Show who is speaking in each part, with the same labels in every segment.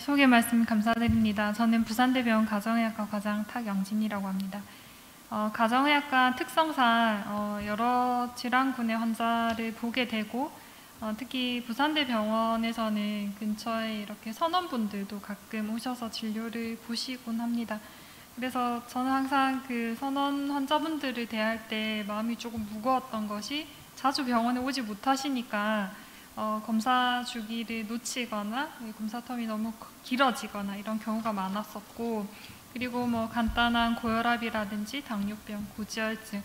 Speaker 1: 소개 말씀 감사드립니다. 저는 부산대병원 가정의학과 과장 탁영진이라고 합니다. 가정의학과 특성상 여러 질환군의 환자를 보게 되고 특히 부산대병원에서는 근처에 이렇게 선원분들도 가끔 오셔서 진료를 보시곤 합니다. 그래서 저는 항상 그 선원 환자분들을 대할 때 마음이 조금 무거웠던 것이 자주 병원에 오지 못하시니까 검사 주기를 놓치거나 검사 텀이 너무 길어지거나 이런 경우가 많았었고, 그리고 뭐 간단한 고혈압이라든지 당뇨병, 고지혈증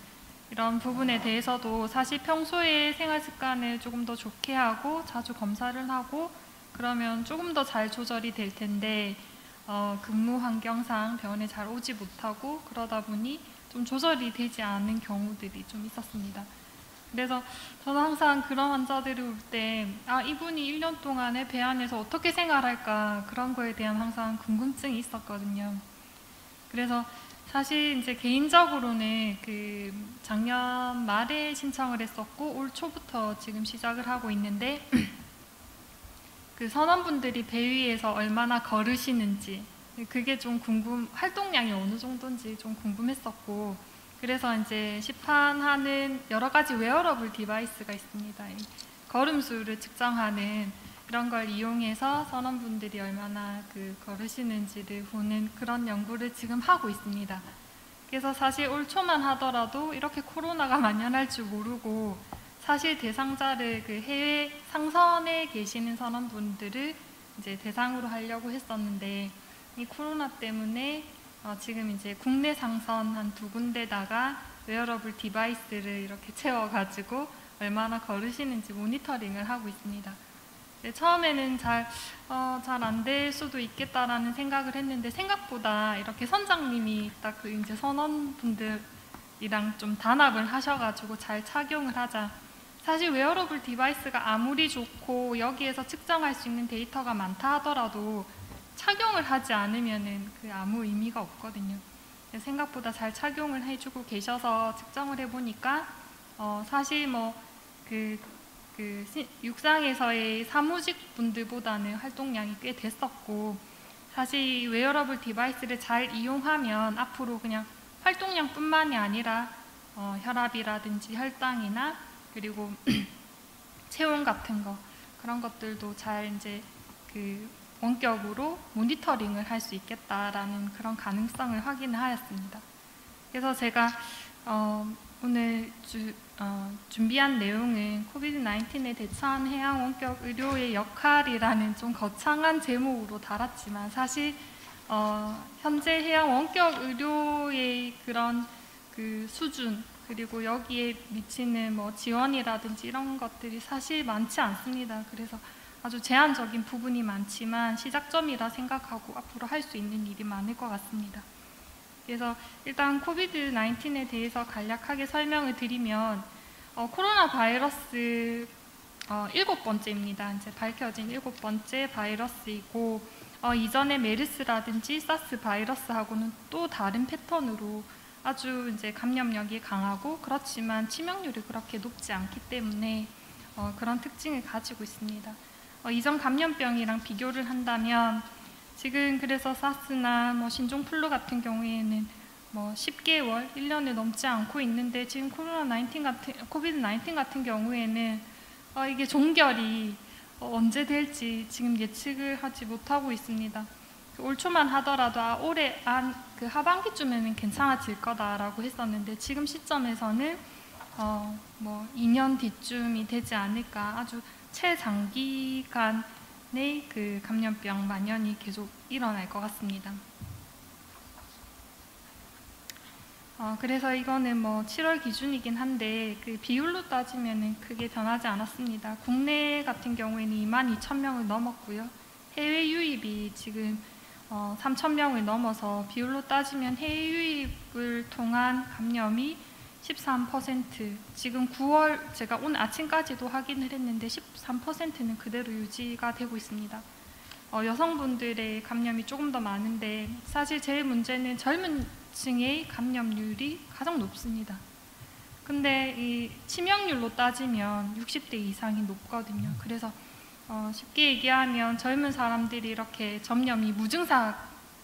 Speaker 1: 이런 부분에 대해서도 사실 평소에 생활 습관을 조금 더 좋게 하고 자주 검사를 하고 그러면 조금 더 잘 조절이 될 텐데 근무 환경상 병원에 잘 오지 못하고 그러다 보니 좀 조절이 되지 않은 경우들이 좀 있었습니다. 그래서 저는 항상 그런 환자들이 올 때 이분이 1년 동안에 배 안에서 어떻게 생활할까 그런 거에 대한 항상 궁금증이 있었거든요. 그래서 사실 이제 개인적으로는 그 작년 말에 신청을 했었고 올 초부터 지금 시작을 하고 있는데 그 선원분들이 배 위에서 얼마나 걸으시는지 그게 좀 활동량이 어느 정도인지 좀 궁금했었고, 그래서 이제 시판하는 여러 가지 웨어러블 디바이스가 있습니다. 걸음수를 측정하는 이런 걸 이용해서 선원분들이 얼마나 걸으시는지를 보는 그런 연구를 지금 하고 있습니다. 그래서 사실 올 초만 하더라도 이렇게 코로나가 만연할 줄 모르고 사실 대상자를 그 해외 상선에 계시는 선원분들을 이제 대상으로 하려고 했었는데 이 코로나 때문에 지금 이제 국내 상선 한 2군데다가 웨어러블 디바이스를 이렇게 채워가지고 얼마나 걸으시는지 모니터링을 하고 있습니다. 처음에는 잘 안 될 수도 있겠다라는 생각을 했는데 생각보다 이렇게 선장님이 딱 그 이제 선원분들이랑 좀 단합을 하셔가지고 잘 착용을 하자. 사실 웨어러블 디바이스가 아무리 좋고 여기에서 측정할 수 있는 데이터가 많다 하더라도 착용을 하지 않으면은 아무 의미가 없거든요. 생각보다 잘 착용을 해주고 계셔서 측정을 해보니까 사실 뭐 육상에서의 사무직 분들보다는 활동량이 꽤 됐었고, 사실 웨어러블 디바이스를 잘 이용하면 앞으로 그냥 활동량뿐만이 아니라 혈압이라든지 혈당이나 그리고 체온 같은 거 그런 것들도 잘 이제 원격으로 모니터링을 할 수 있겠다라는 그런 가능성을 확인을 하였습니다. 그래서 제가 오늘 준비한 내용은 코비드-19에 대처한 해양 원격 의료의 역할이라는 좀 거창한 제목으로 달았지만 사실 현재 해양 원격 의료의 그런 수준 그리고 여기에 미치는 뭐 지원이라든지 이런 것들이 사실 많지 않습니다. 그래서 아주 제한적인 부분이 많지만 시작점이라 생각하고 앞으로 할 수 있는 일이 많을 것 같습니다. 그래서 일단 코비드-19에 대해서 간략하게 설명을 드리면 코로나 바이러스 7번째입니다. 이제 밝혀진 7번째 바이러스이고 이전에 메르스라든지 사스 바이러스하고는 또 다른 패턴으로 아주 이제 감염력이 강하고 그렇지만 치명률이 그렇게 높지 않기 때문에 그런 특징을 가지고 있습니다. 이전 감염병이랑 비교를 한다면 지금 그래서 사스나 뭐 신종플루 같은 경우에는 뭐 10개월, 1년을 넘지 않고 있는데 지금 코비드-19 같은 경우에는 이게 종결이 언제 될지 지금 예측을 하지 못하고 있습니다. 올 초만 하더라도 올해 그 하반기쯤에는 괜찮아질 거다라고 했었는데 지금 시점에서는 뭐 2년 뒤쯤이 되지 않을까, 아주 최장기간의 그 감염병 만연이 계속 일어날 것 같습니다. 그래서 이거는 뭐 7월 기준이긴 한데 그 비율로 따지면은 크게 변하지 않았습니다. 국내 같은 경우에는 22,000명을 넘었고요. 해외 유입이 지금 3,000명을 넘어서 비율로 따지면 해외 유입을 통한 감염이 13%, 지금 9월 제가 오늘 아침까지도 확인을 했는데 13%는 그대로 유지가 되고 있습니다. 여성분들의 감염이 조금 더 많은데 사실 제일 문제는 젊은 층의 감염률이 가장 높습니다. 근데 이 치명률로 따지면 60대 이상이 높거든요. 그래서 쉽게 얘기하면 젊은 사람들이 이렇게 전염이 무증상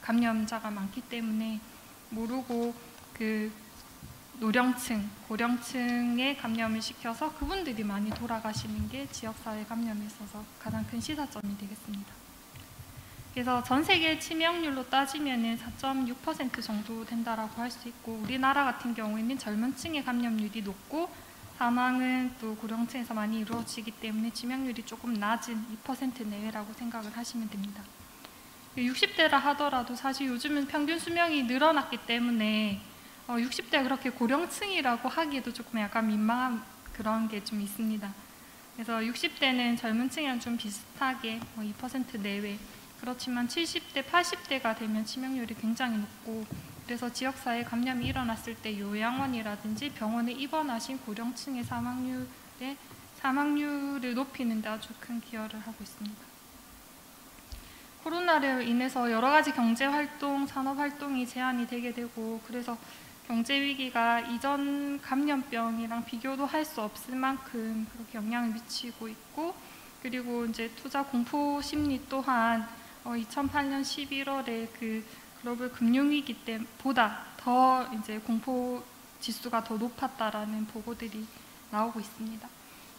Speaker 1: 감염자가 많기 때문에 모르고 그 노령층, 고령층에 감염을 시켜서 그분들이 많이 돌아가시는 게 지역사회 감염에 있어서 가장 큰 시사점이 되겠습니다. 그래서 전 세계 치명률로 따지면 4.6% 정도 된다라고 할 수 있고, 우리나라 같은 경우에는 젊은 층의 감염률이 높고 사망은 또 고령층에서 많이 이루어지기 때문에 치명률이 조금 낮은 2% 내외라고 생각을 하시면 됩니다. 60대라 하더라도 사실 요즘은 평균 수명이 늘어났기 때문에 60대가 그렇게 고령층이라고 하기에도 조금 약간 민망한 그런 게 좀 있습니다. 그래서 60대는 젊은 층이랑 좀 비슷하게 2% 내외, 그렇지만 70대, 80대가 되면 치명률이 굉장히 높고, 그래서 지역사회 감염이 일어났을 때 요양원이라든지 병원에 입원하신 고령층의 사망률을 높이는 데 아주 큰 기여를 하고 있습니다. 코로나로 인해서 여러 가지 경제활동, 산업활동이 제한이 되게 되고, 그래서 경제위기가 이전 감염병이랑 비교도 할 수 없을 만큼 그렇게 영향을 미치고 있고, 그리고 이제 투자 공포 심리 또한 2008년 11월에 그 글로벌 금융위기 때보다 더 이제 공포 지수가 더 높았다라는 보고들이 나오고 있습니다.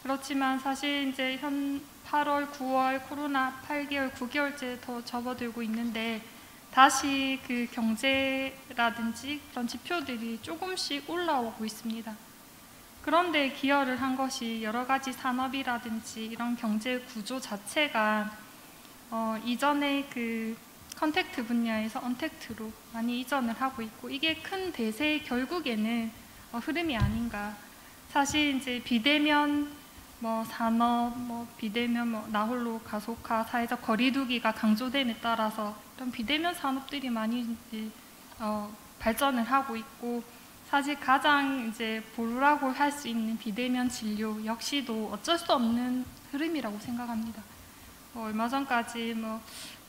Speaker 1: 그렇지만 사실 이제 현 8월, 9월 코로나 8개월, 9개월째 더 접어들고 있는데 다시 그 경제라든지 그런 지표들이 조금씩 올라오고 있습니다. 그런데 기여를 한 것이 여러 가지 산업이라든지 이런 경제 구조 자체가 이전에 그 컨택트 분야에서 언택트로 많이 이전을 하고 있고, 이게 큰 대세의 결국에는 흐름이 아닌가. 사실 이제 비대면 산업, 비대면 나홀로 가속화, 사회적 거리두기가 강조됨에 따라서 이런 비대면 산업들이 많이 이제 발전을 하고 있고, 사실 가장 이제 보루라고 할 수 있는 비대면 진료 역시도 어쩔 수 없는 흐름이라고 생각합니다. 얼마 전까지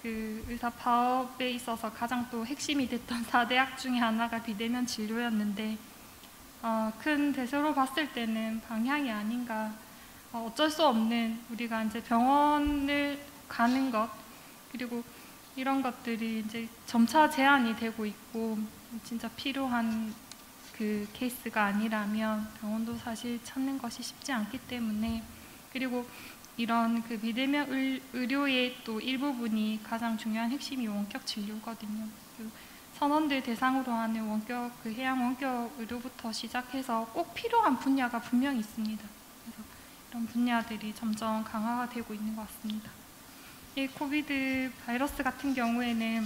Speaker 1: 그 의사 파업에 있어서 가장 또 핵심이 됐던 4대약 중에 하나가 비대면 진료였는데, 큰 대세로 봤을 때는 방향이 아닌가. 어쩔 수 없는, 우리가 이제 병원을 가는 것, 그리고 이런 것들이 이제 점차 제한이 되고 있고, 진짜 필요한 그 케이스가 아니라면 병원도 사실 찾는 것이 쉽지 않기 때문에, 그리고 이런 그 비대면 의료의 또 일부분이 가장 중요한 핵심이 원격 진료거든요. 그 선원들 대상으로 하는 원격, 그 해양 원격 의료부터 시작해서 꼭 필요한 분야가 분명히 있습니다. 그래서 이런 분야들이 점점 강화가 되고 있는 것 같습니다. 이 코비드 바이러스 같은 경우에는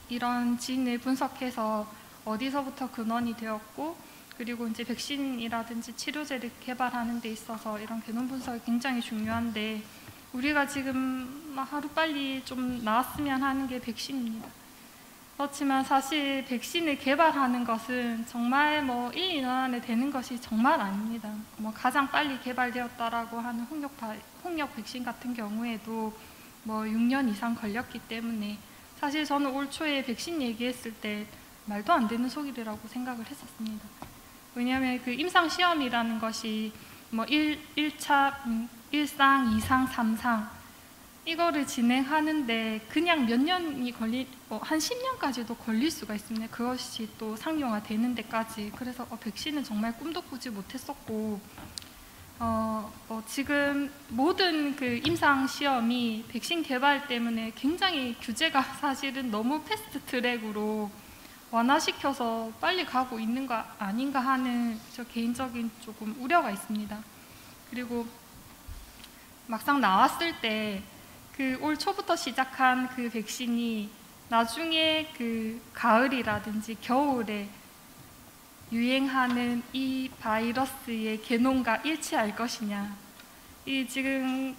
Speaker 1: 이런 지인을 분석해서 어디서부터 근원이 되었고, 그리고 이제 백신이라든지 치료제를 개발하는 데 있어서 이런 개념 분석이 굉장히 중요한데, 우리가 지금 하루빨리 좀 나왔으면 하는 게 백신입니다. 그렇지만 사실 백신을 개발하는 것은 정말 1, 2년 안에 되는 것이 정말 아닙니다. 가장 빨리 개발되었다라고 하는 홍역 백신 같은 경우에도 6년 이상 걸렸기 때문에, 사실 저는 올 초에 백신 얘기했을 때 말도 안 되는 소리라고 생각을 했었습니다. 왜냐하면 그 임상시험이라는 것이 1차, 1상, 2상, 3상 이거를 진행하는데 그냥 몇 년이 한 10년까지도 걸릴 수가 있습니다. 그것이 또 상용화되는 데까지. 그래서 백신은 정말 꿈도 꾸지 못했었고, 지금 모든 그 임상시험이 백신 개발 때문에 굉장히 규제가 사실은 너무 패스트 트랙으로 완화시켜서 빨리 가고 있는 거 아닌가 하는 저 개인적인 조금 우려가 있습니다. 그리고 막상 나왔을 때 그 올 초부터 시작한 그 백신이 나중에 그 가을이라든지 겨울에 유행하는 이 바이러스의 개놈과 일치할 것이냐. 이 지금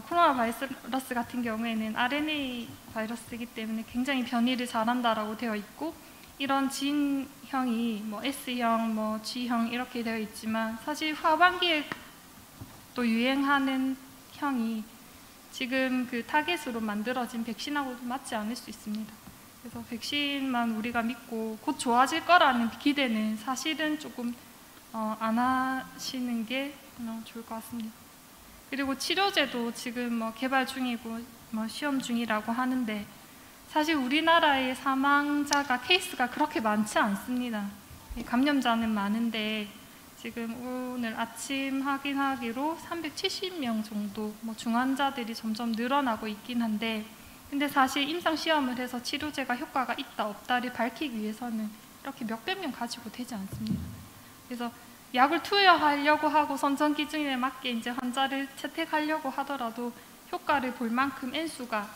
Speaker 1: 코로나 바이러스 같은 경우에는 RNA 바이러스이기 때문에 굉장히 변이를 잘한다라고 되어 있고, 이런 진형이 S형, G형 이렇게 되어 있지만, 사실 하반기에 또 유행하는 형이 지금 그 타겟으로 만들어진 백신하고도 맞지 않을 수 있습니다. 그래서 백신만 우리가 믿고 곧 좋아질 거라는 기대는 사실은 조금 안 하시는 게 좋을 것 같습니다. 그리고 치료제도 지금 뭐 개발 중이고 뭐 시험 중이라고 하는데 사실 우리나라의 사망자가 케이스가 그렇게 많지 않습니다. 감염자는 많은데 지금 오늘 아침 확인하기로 370명 정도 뭐 중환자들이 점점 늘어나고 있긴 한데 근데 사실 임상시험을 해서 치료제가 효과가 있다 없다를 밝히기 위해서는 이렇게 몇백 명 가지고 되지 않습니다. 그래서 약을 투여하려고 하고 선정 기준에 맞게 이제 환자를 채택하려고 하더라도 효과를 볼 만큼 N수가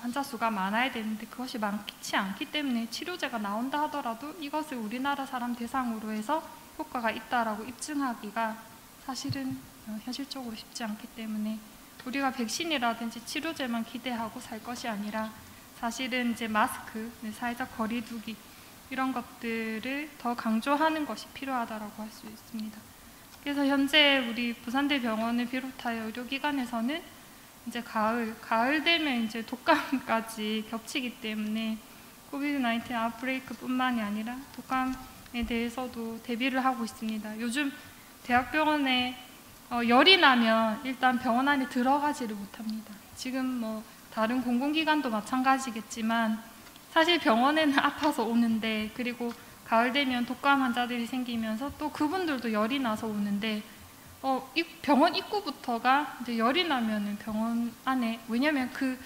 Speaker 1: 환자 수가 많아야 되는데 그것이 많지 않기 때문에 치료제가 나온다 하더라도 이것을 우리나라 사람 대상으로 해서 효과가 있다라고 입증하기가 사실은 현실적으로 쉽지 않기 때문에 우리가 백신이라든지 치료제만 기대하고 살 것이 아니라 사실은 이제 마스크, 사회적 거리두기 이런 것들을 더 강조하는 것이 필요하다고 할 수 있습니다. 그래서 현재 우리 부산대병원을 비롯하여 의료기관에서는 이제 가을 되면 이제 독감까지 겹치기 때문에 코비드-19 아웃브레이크뿐만이 아니라 독감에 대해서도 대비를 하고 있습니다. 요즘 대학병원에 열이 나면 일단 병원 안에 들어가지를 못합니다. 지금 뭐 다른 공공기관도 마찬가지겠지만 사실 병원에는 아파서 오는데 그리고 가을 되면 독감 환자들이 생기면서 또 그분들도 열이 나서 오는데 병원 입구부터가 이제 열이 나면은 병원 안에 왜냐면 그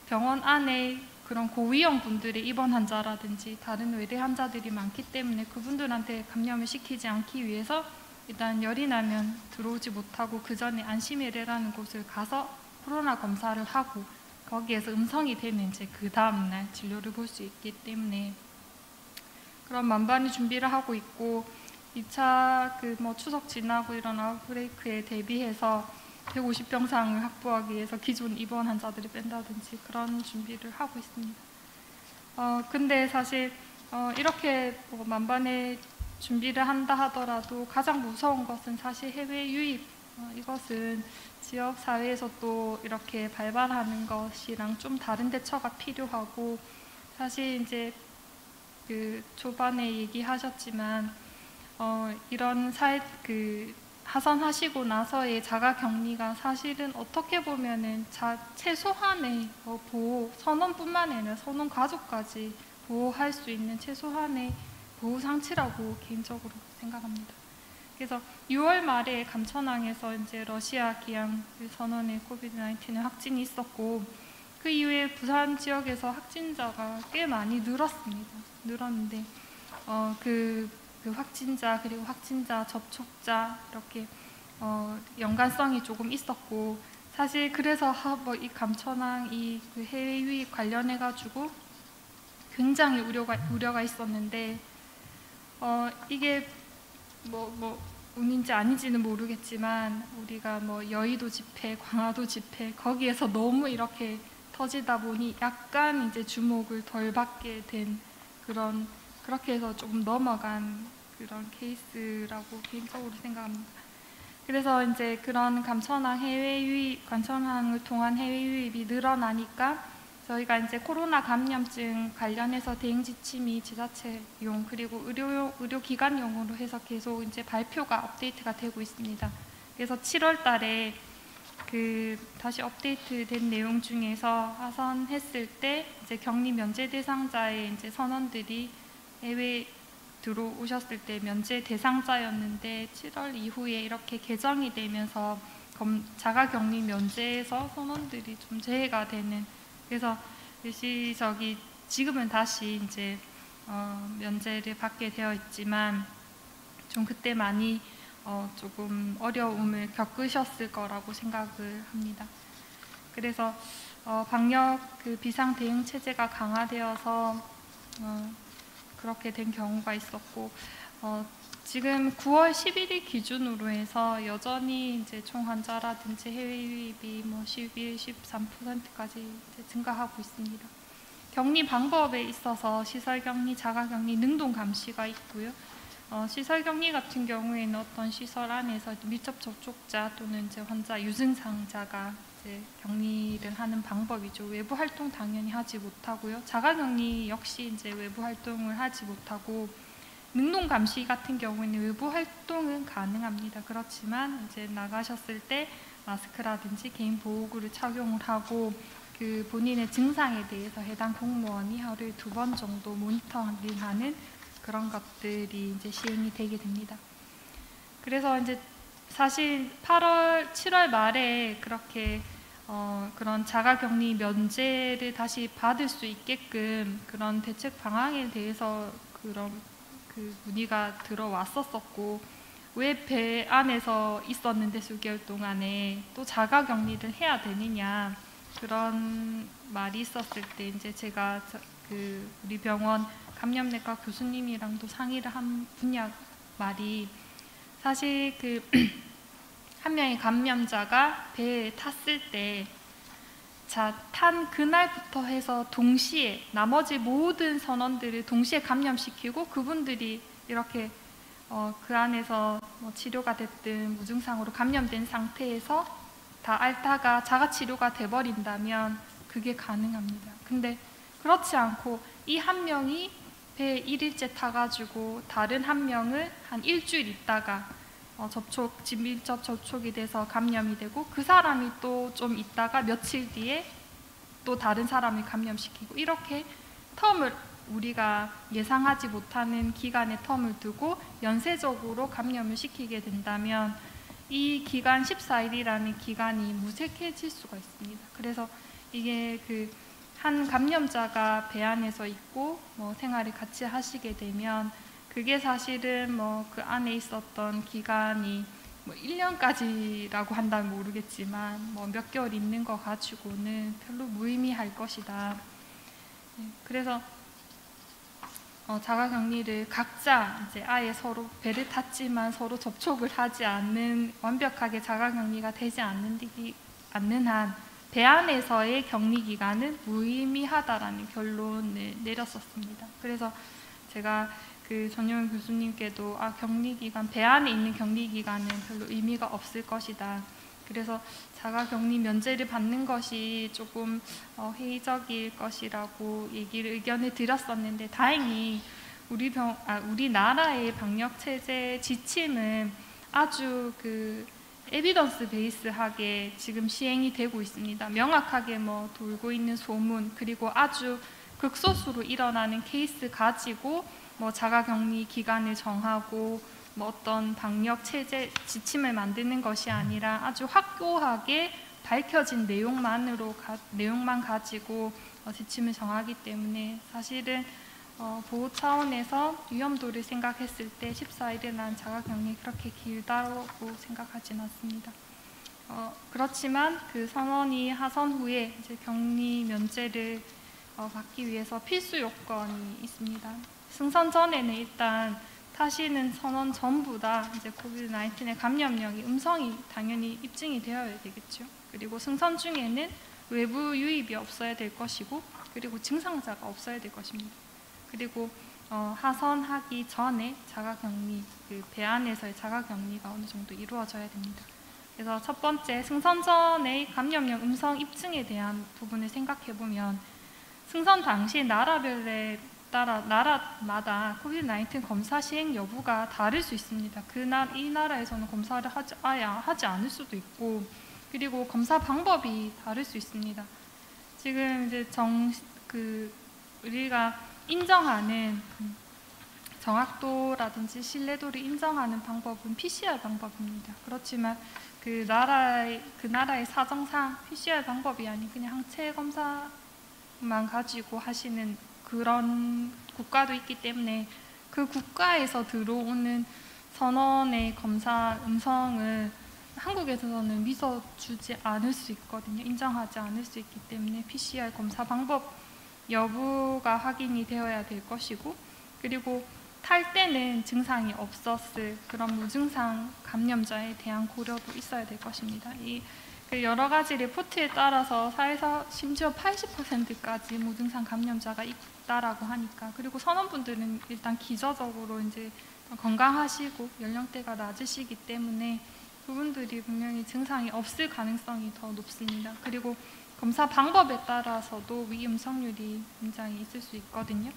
Speaker 1: 병원 안에 그런 고위험 분들의 입원 환자라든지 다른 외래 환자들이 많기 때문에 그분들한테 감염을 시키지 않기 위해서 일단 열이 나면 들어오지 못하고 그 전에 안심외래라는 곳을 가서 코로나 검사를 하고 거기에서 음성이 되면 이제 그 다음날 진료를 볼 수 있기 때문에 그런 만반의 준비를 하고 있고 2차 그 뭐 추석 지나고 이런 아웃브레이크에 대비해서 150병상을 확보하기 위해서 기존 입원 환자들을 뺀다든지 그런 준비를 하고 있습니다. 근데 사실 이렇게 뭐 만반의 준비를 한다 하더라도 가장 무서운 것은 사실 해외 유입 이것은 지역 사회에서 또 이렇게 발발하는 것이랑 좀 다른 대처가 필요하고 사실 이제 그 초반에 얘기하셨지만 이런 하선하시고 나서의 자가격리가 사실은 어떻게 보면은 최소한의 보호 선원뿐만 아니라 선원 가족까지 보호할 수 있는 최소한의 보호 장치라고 개인적으로 생각합니다. 그래서 6월 말에 감천항에서 이제 러시아 기항 선원의 코비드-19 확진이 있었고 그 이후에 부산 지역에서 확진자가 꽤 많이 늘었는데 그 확진자 그리고 확진자 접촉자 이렇게 연관성이 조금 있었고 사실 그래서 이 감천항 그 해외 유입 관련해 가지고 굉장히 우려가 있었는데 이게 운인지 아닌지는 모르겠지만 우리가 뭐 여의도 집회, 광화도 집회 거기에서 너무 이렇게 터지다 보니 약간 이제 주목을 덜 받게 된 그렇게 해서 조금 넘어간 그런 케이스라고 개인적으로 생각합니다. 그래서 이제 그런 감천항을 통한 해외 유입이 늘어나니까 저희가 이제 코로나 감염증 관련해서 대응 지침이 지자체용 그리고 의료기관용으로 해서 계속 이제 발표가 업데이트가 되고 있습니다. 그래서 7월 달에 다시 업데이트된 내용 중에서 하선했을 때 이제 격리 면제 대상자의 이제 선원들이 해외 들어오셨을 때 면제 대상자였는데 7월 이후에 이렇게 개정이 되면서 자가격리 면제에서 선원들이 좀 제외가 되는 그래서 일시적이 지금은 다시 이제 면제를 받게 되어 있지만 좀 그때 많이 조금 어려움을 겪으셨을 거라고 생각을 합니다. 그래서 방역 비상 대응 체제가 강화되어서 그렇게 된 경우가 있었고 지금 9월 11일 기준으로 해서 여전히 이제 총 환자라든지 해외 유입이 뭐 11, 13%까지 증가하고 있습니다. 격리 방법에 있어서 시설 격리, 자가 격리, 능동 감시가 있고요. 시설 격리 같은 경우에는 어떤 시설 안에서 밀접 접촉자 또는 이제 환자 유증상자가 이제 격리를 하는 방법이죠. 외부 활동 당연히 하지 못하고요. 자가 격리 역시 이제 외부 활동을 하지 못하고 능동 감시 같은 경우에는 외부 활동은 가능합니다. 그렇지만 이제 나가셨을 때 마스크라든지 개인 보호구를 착용을 하고 그 본인의 증상에 대해서 해당 공무원이 하루에 2번 정도 모니터링하는 그런 것들이 이제 시행이 되게 됩니다. 그래서 이제 사실 7월 말에 그렇게 그런 자가격리 면제를 다시 받을 수 있게끔 그런 대책 방안에 대해서 그런 그 문의가 들어왔었고, 왜 배 안에서 있었는데 수개월 동안에 또 자가격리를 해야 되느냐, 그런 말이 있었을 때 이제 제가 그 우리 병원 감염내과 교수님이랑도 상의를 한 분야 말이, 사실 그 한 명의 감염자가 배에 탔을 때 탄 그날부터 해서 동시에 나머지 모든 선원들을 동시에 감염시키고 그분들이 이렇게 그 안에서 뭐 치료가 됐든 무증상으로 감염된 상태에서 다 앓다가 자가치료가 돼버린다면 그게 가능합니다. 근데 그렇지 않고 이 한 명이 배에 1일째 타가지고 다른 한 명을 한 일주일 있다가 밀접 접촉이 돼서 감염이 되고, 그 사람이 또 좀 있다가 며칠 뒤에 또 다른 사람을 감염시키고, 이렇게 텀을 우리가 예상하지 못하는 기간의 텀을 두고 연쇄적으로 감염을 시키게 된다면 이 기간 14일이라는 기간이 무색해질 수가 있습니다. 그래서 이게 그 한 감염자가 배 안에서 있고 뭐 생활을 같이 하시게 되면 그게 사실은 뭐 그 안에 있었던 기간이 뭐 1년까지라고 한다면 모르겠지만 뭐 몇 개월 있는 거 가지고는 별로 무의미할 것이다. 그래서 자가격리를 각자 이제 아예 서로 배를 탔지만 서로 접촉을 하지 않는, 완벽하게 자가격리가 되지 않는 한 배 안에서의 격리 기간은 무의미하다라는 결론을 내렸었습니다. 그래서 제가 그 전용현 교수님께도 격리 기간, 배 안에 있는 격리 기간은 별로 의미가 없을 것이다. 그래서 자가격리 면제를 받는 것이 조금 회의적일 것이라고 의견을 드렸었는데, 다행히 우리나라의 방역 체제 지침은 아주 그 에비던스 베이스하게 지금 시행이 되고 있습니다. 명확하게 뭐 돌고 있는 소문, 그리고 아주 극소수로 일어나는 케이스 가지고 뭐 자가격리 기간을 정하고 뭐 어떤 방역 체제 지침을 만드는 것이 아니라 아주 확고하게 밝혀진 내용만 가지고 지침을 정하기 때문에 사실은 보호 차원에서 위험도를 생각했을 때 14일이라는 자가격리 그렇게 길다고 생각하진 않습니다. 그렇지만 그 선원이 하선 후에 이제 격리 면제를 받기 위해서 필수 요건이 있습니다. 승선 전에는 일단 타시는 선원 전부 다 이제 코비드-19의 감염력이 음성이 당연히 입증이 되어야 되겠죠. 그리고 승선 중에는 외부 유입이 없어야 될 것이고, 그리고 증상자가 없어야 될 것입니다. 그리고 하선하기 전에 자가격리, 그 배 안에서의 자가격리가 어느 정도 이루어져야 됩니다. 그래서 첫 번째, 승선 전의 감염력 음성 입증에 대한 부분을 생각해 보면 승선 당시 나라별에 따라 나라마다 코비드-19 검사 시행 여부가 다를 수 있습니다. 이 나라에서는 검사를 하지 않을 수도 있고, 그리고 검사 방법이 다를 수 있습니다. 지금 이제 우리가 인정하는 정확도라든지 신뢰도를 인정하는 방법은 PCR 방법입니다. 그렇지만 그 나라의 사정상 PCR 방법이 아닌 그냥 항체 검사만 가지고 하시는 그런 국가도 있기 때문에 그 국가에서 들어오는 선원의 검사 음성을 한국에서는 믿어주지 않을 수 있거든요. 인정하지 않을 수 있기 때문에 PCR 검사 방법 여부가 확인이 되어야 될 것이고, 그리고 탈 때는 증상이 없었을 그런 무증상 감염자에 대한 고려도 있어야 될 것입니다. 여러 가지 리포트에 따라서 사회에서 심지어 80%까지 무증상 감염자가 있다라고 하니까, 그리고 선원분들은 일단 기저적으로 이제 건강하시고 연령대가 낮으시기 때문에 그분들이 분명히 증상이 없을 가능성이 더 높습니다. 그리고 검사 방법에 따라서도 위음성률이 굉장히 있을 수 있거든요.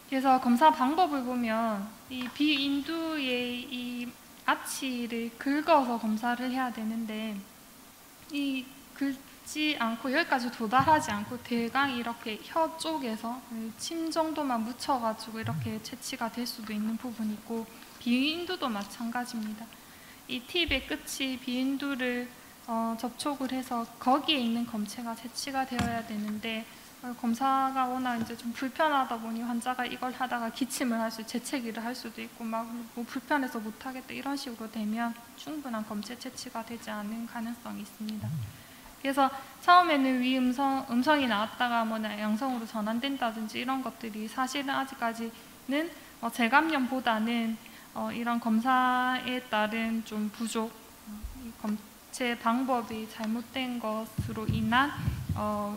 Speaker 1: 그래서 검사 방법을 보면 이 비인두의 이 아치를 긁어서 검사를 해야 되는데 이 긁지 않고 여기까지 도달하지 않고 대강 이렇게 혀 쪽에서 침 정도만 묻혀가지고 이렇게 채취가 될 수도 있는 부분이 있고 비윈두도 마찬가지입니다. 이 팁의 끝이 비윈두를 접촉을 해서 거기에 있는 검체가 채취가 되어야 되는데 검사가 워낙 이제 좀 불편하다 보니 환자가 이걸 하다가 기침을 할 수, 재채기를 할 수도 있고 막 뭐 불편해서 못하겠다 이런 식으로 되면 충분한 검체 채취가 되지 않은 가능성이 있습니다. 그래서 처음에는 위 음성이 나왔다가 뭐 양성으로 전환된다든지 이런 것들이 사실은 아직까지는 재감염보다는 이런 검사에 따른 좀 부족, 검체 방법이 잘못된 것으로 인한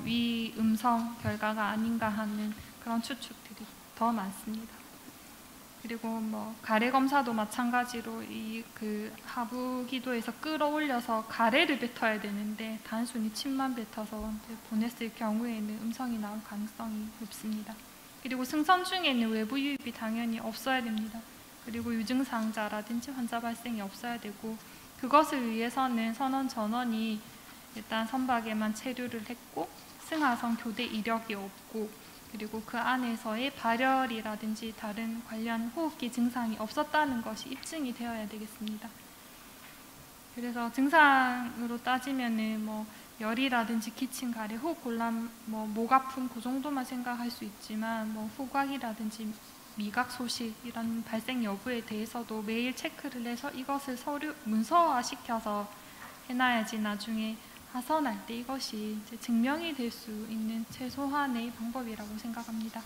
Speaker 1: 위 음성 결과가 아닌가 하는 그런 추측들이 더 많습니다. 그리고 뭐 가래 검사도 마찬가지로 이 그 하부 기도에서 끌어올려서 가래를 뱉어야 되는데 단순히 침만 뱉어서 보냈을 경우에는 음성이 나올 가능성이 높습니다. 그리고 승선 중에는 외부 유입이 당연히 없어야 됩니다. 그리고 유증상자라든지 환자 발생이 없어야 되고 그것을 위해서는 선원 전원이 일단 선박에만 체류를 했고 승하선 교대 이력이 없고 그리고 그 안에서의 발열이라든지 다른 관련 호흡기 증상이 없었다는 것이 입증이 되어야 되겠습니다. 그래서 증상으로 따지면은 뭐 열이라든지 기침, 가래, 호흡 곤란, 뭐 목 아픔 그 정도만 생각할 수 있지만 뭐 후각이라든지 미각 소식 이런 발생 여부에 대해서도 매일 체크를 해서 이것을 문서화 시켜서 해놔야지 나중에 하선할 때 이것이 이제 증명이 될 수 있는 최소한의 방법이라고 생각합니다.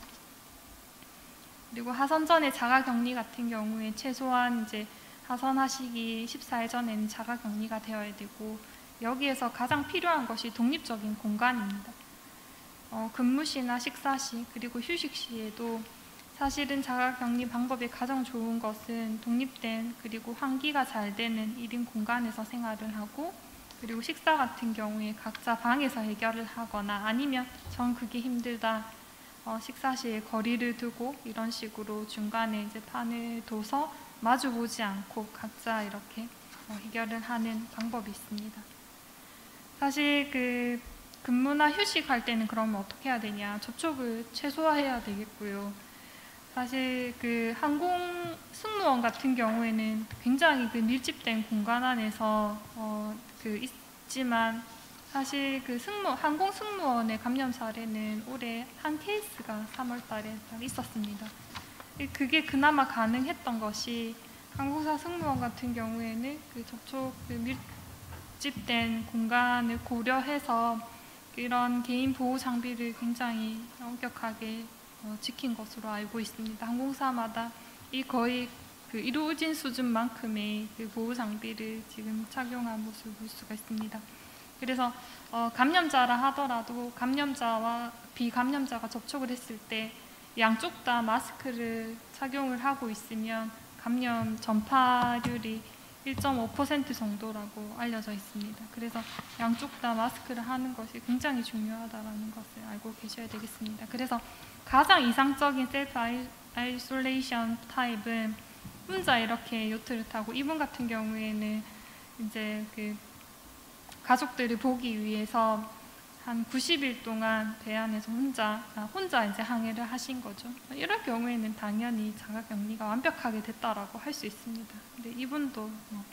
Speaker 1: 그리고 하선 전에 자가격리 같은 경우에 최소한 이제 하선하시기 14일 전에는 자가격리가 되어야 되고 여기에서 가장 필요한 것이 독립적인 공간입니다. 근무시나 식사시 그리고 휴식시에도 사실은 자가격리 방법이 가장 좋은 것은 독립된 그리고 환기가 잘 되는 1인 공간에서 생활을 하고 그리고 식사 같은 경우에 각자 방에서 해결을 하거나 아니면 전 그게 힘들다 식사 시에 거리를 두고 이런 식으로 중간에 이제 판을 둬서 마주보지 않고 각자 이렇게 해결을 하는 방법이 있습니다. 사실 그 근무나 휴식할 때는 그러면 어떻게 해야 되냐 접촉을 최소화해야 되겠고요. 사실 그 항공 승무원 같은 경우에는 굉장히 그 밀집된 공간 안에서 있지만 사실 그 항공 승무원의 감염 사례는 올해 한 케이스가 3월 달에 있었습니다. 그게 그나마 가능했던 것이 항공사 승무원 같은 경우에는 그 접촉 그 밀집된 공간을 고려해서 이런 개인 보호 장비를 굉장히 엄격하게 지킨 것으로 알고 있습니다. 항공사마다 거의 그 이루어진 수준만큼의 그 보호 장비를 지금 착용한 모습을 볼 수가 있습니다. 그래서 감염자라 하더라도 감염자와 비감염자가 접촉을 했을 때 양쪽 다 마스크를 착용을 하고 있으면 감염 전파율이 1.5% 정도라고 알려져 있습니다. 그래서 양쪽 다 마스크를 하는 것이 굉장히 중요하다는 것을 알고 계셔야 되겠습니다. 그래서 가장 이상적인 셀프 아이솔레이션 타입은 혼자 이렇게 요트를 타고 이분 같은 경우에는 이제 그 가족들을 보기 위해서 한 90일 동안 배 안에서 혼자 이제 항해를 하신 거죠. 이럴 경우에는 당연히 자가격리가 완벽하게 됐다라고 할 수 있습니다. 근데 이분도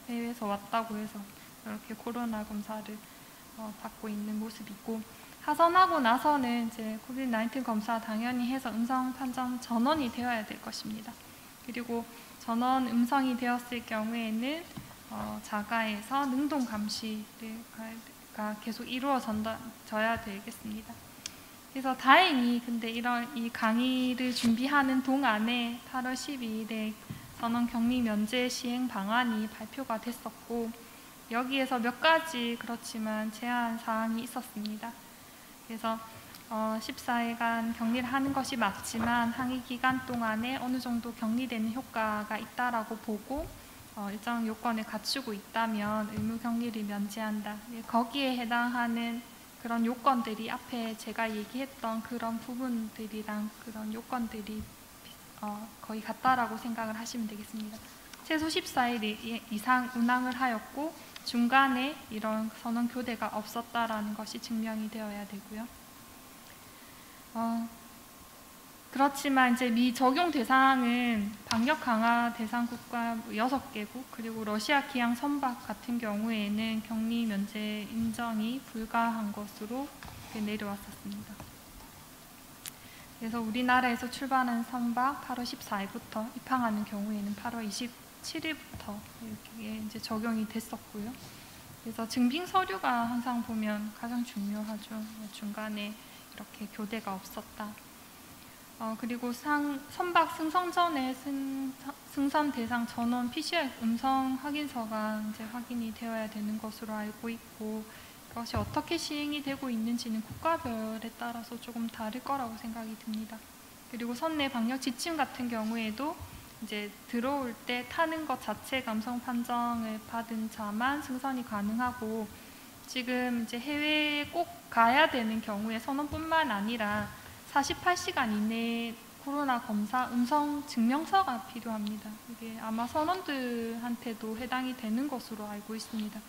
Speaker 1: 해외에서 왔다고 해서 이렇게 코로나 검사를 받고 있는 모습이고 하선하고 나서는 이제 코비드-19 검사 당연히 해서 음성 판정 전원이 되어야 될 것입니다. 그리고 전원 음성이 되었을 경우에는 자가에서 능동 감시가 계속 이루어져야 되겠습니다. 그래서 다행히 근데 이 강의를 준비하는 동안에 8월 12일에 전원 격리 면제 시행 방안이 발표가 됐었고 여기에서 몇 가지 그렇지만 제한 사항이 있었습니다. 그래서 14일간 격리를 하는 것이 맞지만 항의 기간 동안에 어느 정도 격리되는 효과가 있다라고 보고 일정 요건을 갖추고 있다면 의무 격리를 면제한다. 거기에 해당하는 그런 요건들이 앞에 제가 얘기했던 그런 부분들이랑 그런 요건들이 거의 같다라고 생각을 하시면 되겠습니다. 최소 14일 이상 운항을 하였고 중간에 이런 선원 교대가 없었다라는 것이 증명이 되어야 되고요. 그렇지만 이제 미 적용 대상은 방역 강화 대상 국가 6개국 그리고 러시아 기항 선박 같은 경우에는 격리 면제 인정이 불가한 것으로 내려왔었습니다. 그래서 우리나라에서 출발하는 선박 8월 14일부터 입항하는 경우에는 8월 27일부터 이렇게 이제 적용이 됐었고요. 그래서 증빙 서류가 항상 보면 가장 중요하죠. 중간에 이렇게 교대가 없었다. 그리고 선박 승선 전에 승선 대상 전원 PCR 음성 확인서가 이제 확인이 되어야 되는 것으로 알고 있고 그것이 어떻게 시행이 되고 있는지는 국가별에 따라서 조금 다를 거라고 생각이 듭니다. 그리고 선내 방역 지침 같은 경우에도 이제 들어올 때 타는 것 자체가 음성 판정을 받은 자만 승선이 가능하고 지금 이제 해외에 꼭 가야 되는 경우에 선원뿐만 아니라 48시간 이내에 코로나 검사 음성 증명서가 필요합니다. 이게 아마 선원들한테도 해당이 되는 것으로 알고 있습니다.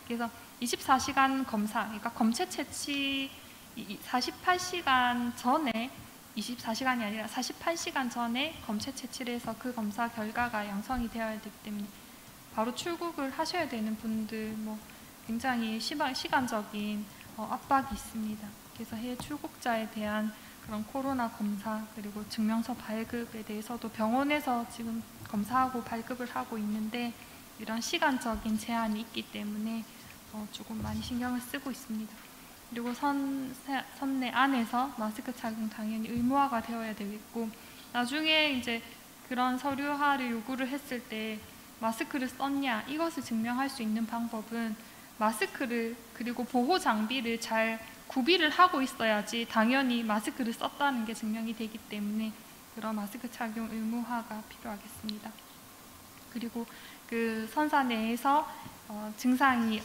Speaker 1: 그래서 24시간 검사, 그러니까 검체 채취 48시간 전에 24시간이 아니라 48시간 전에 검체 채취를 해서 그 검사 결과가 양성이 되어야 되기 때문에 바로 출국을 하셔야 되는 분들 굉장히 시간적인 압박이 있습니다. 그래서 해외 출국자에 대한 그런 코로나 검사 그리고 증명서 발급에 대해서도 병원에서 지금 검사하고 발급을 하고 있는데 이런 시간적인 제한이 있기 때문에 조금 많이 신경을 쓰고 있습니다. 그리고 선내 안에서 마스크 착용 당연히 의무화가 되어야 되겠고 나중에 이제 그런 서류화를 요구를 했을 때 마스크를 썼냐 이것을 증명할 수 있는 방법은 마스크를 그리고 보호 장비를 잘 구비를 하고 있어야지 당연히 마스크를 썼다는 게 증명이 되기 때문에 그런 마스크 착용 의무화가 필요하겠습니다. 그리고 그 선사 내에서 증상이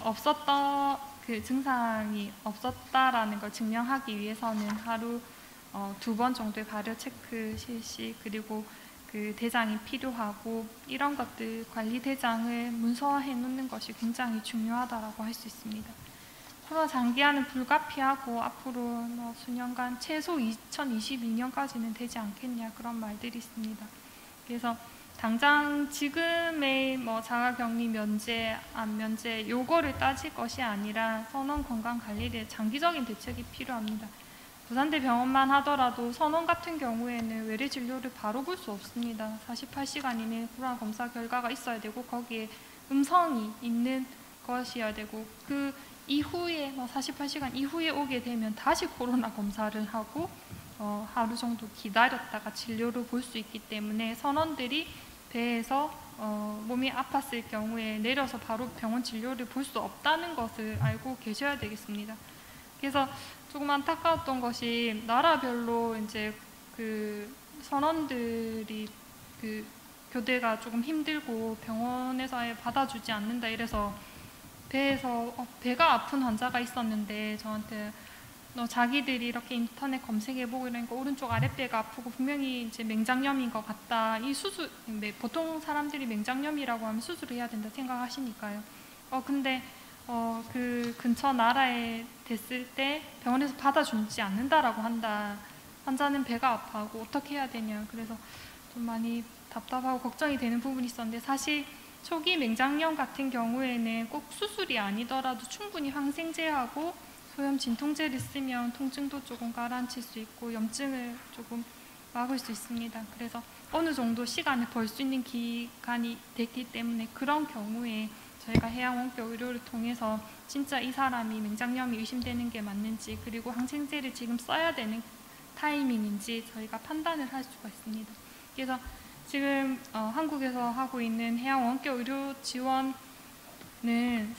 Speaker 1: 없었다라는 걸 증명하기 위해서는 하루 2번 정도의 발열 체크 실시 그리고 그 대장이 필요하고 이런 것들 관리 대장을 문서화해 놓는 것이 굉장히 중요하다라고 할 수 있습니다. 코로나 장기화는 불가피하고 앞으로 수년간 최소 2022년까지는 되지 않겠냐 그런 말들이 있습니다. 그래서 당장 지금의 자가격리 면제, 안 면제 요거를 따질 것이 아니라 선원 건강 관리에 장기적인 대책이 필요합니다. 부산대 병원만 하더라도 선원 같은 경우에는 외래 진료를 바로 볼 수 없습니다. 48시간 이내에 코로나 검사 결과가 있어야 되고 거기에 음성이 있는 것이어야 되고 그 이후에 48시간 이후에 오게 되면 다시 코로나 검사를 하고 하루 정도 기다렸다가 진료를 볼 수 있기 때문에 선원들이 배에서 몸이 아팠을 경우에 내려서 바로 병원 진료를 볼 수 없다는 것을 알고 계셔야 되겠습니다. 그래서 조금 안타까웠던 것이 나라별로 이제 그 선원들이 그 교대가 조금 힘들고 병원에서 아예 받아주지 않는다 이래서 배에서 배가 아픈 환자가 있었는데 저한테 너 자기들이 이렇게 인터넷 검색해보고 이러니까 오른쪽 아랫배가 아프고 분명히 이제 맹장염인 것 같다. 이 수술, 보통 사람들이 맹장염이라고 하면 수술을 해야 된다 생각하시니까요. 근데 그 근처 나라에 됐을 때 병원에서 받아주지 않는다라고 한다. 환자는 배가 아파하고 어떻게 해야 되냐. 그래서 좀 많이 답답하고 걱정이 되는 부분이 있었는데 사실 초기 맹장염 같은 경우에는 꼭 수술이 아니더라도 충분히 항생제하고 소염 진통제를 쓰면 통증도 조금 가라앉힐 수 있고 염증을 조금 막을 수 있습니다. 그래서 어느 정도 시간을 벌 수 있는 기간이 됐기 때문에 그런 경우에 저희가 해양 원격 의료를 통해서 진짜 이 사람이 맹장염이 의심되는 게 맞는지 그리고 항생제를 지금 써야 되는 타이밍인지 저희가 판단을 할 수가 있습니다. 그래서 지금 한국에서 하고 있는 해양 원격 의료 지원은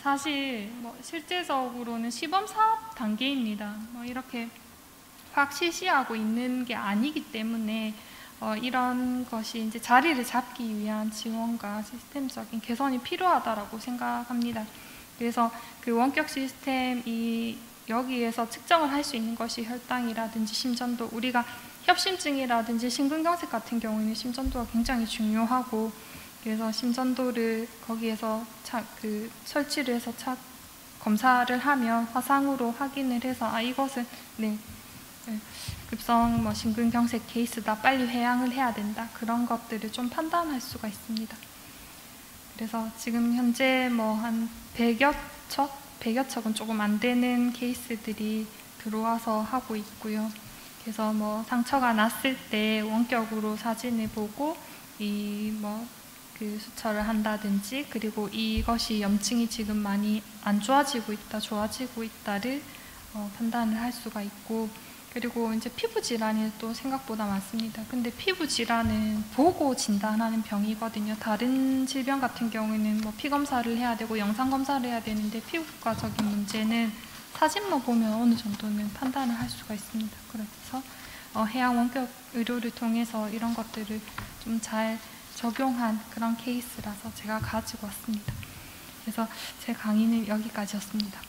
Speaker 1: 사실 실제적으로는 시범 사업 단계입니다. 이렇게 확 실시하고 있는 게 아니기 때문에 이런 것이 이제 자리를 잡기 위한 지원과 시스템적인 개선이 필요하다라고 생각합니다. 그래서 그 원격 시스템이 여기에서 측정을 할 수 있는 것이 혈당이라든지 심전도, 우리가 협심증이라든지 심근경색 같은 경우에는 심전도가 굉장히 중요하고 그래서 심전도를 거기에서 설치를 해서 검사를 하면 화상으로 확인을 해서 이것은 급성 심근경색 케이스다, 빨리 회양을 해야 된다, 그런 것들을 좀 판단할 수가 있습니다. 그래서 지금 현재 한 100여 척은 조금 안 되는 케이스들이 들어와서 하고 있고요. 그래서 상처가 났을 때 원격으로 사진을 보고 수처를 한다든지, 그리고 이것이 염증이 지금 많이 안 좋아지고 있다, 좋아지고 있다를 판단을 할 수가 있고, 그리고 이제 피부 질환이 또 생각보다 많습니다. 근데 피부 질환은 보고 진단하는 병이거든요. 다른 질병 같은 경우에는 피 검사를 해야 되고 영상 검사를 해야 되는데, 피부과적인 문제는 사진만 보면 어느 정도는 판단을 할 수가 있습니다. 그래서 해양 원격 의료를 통해서 이런 것들을 좀 잘 적용한 그런 케이스라서 제가 가지고 왔습니다. 그래서 제 강의는 여기까지였습니다.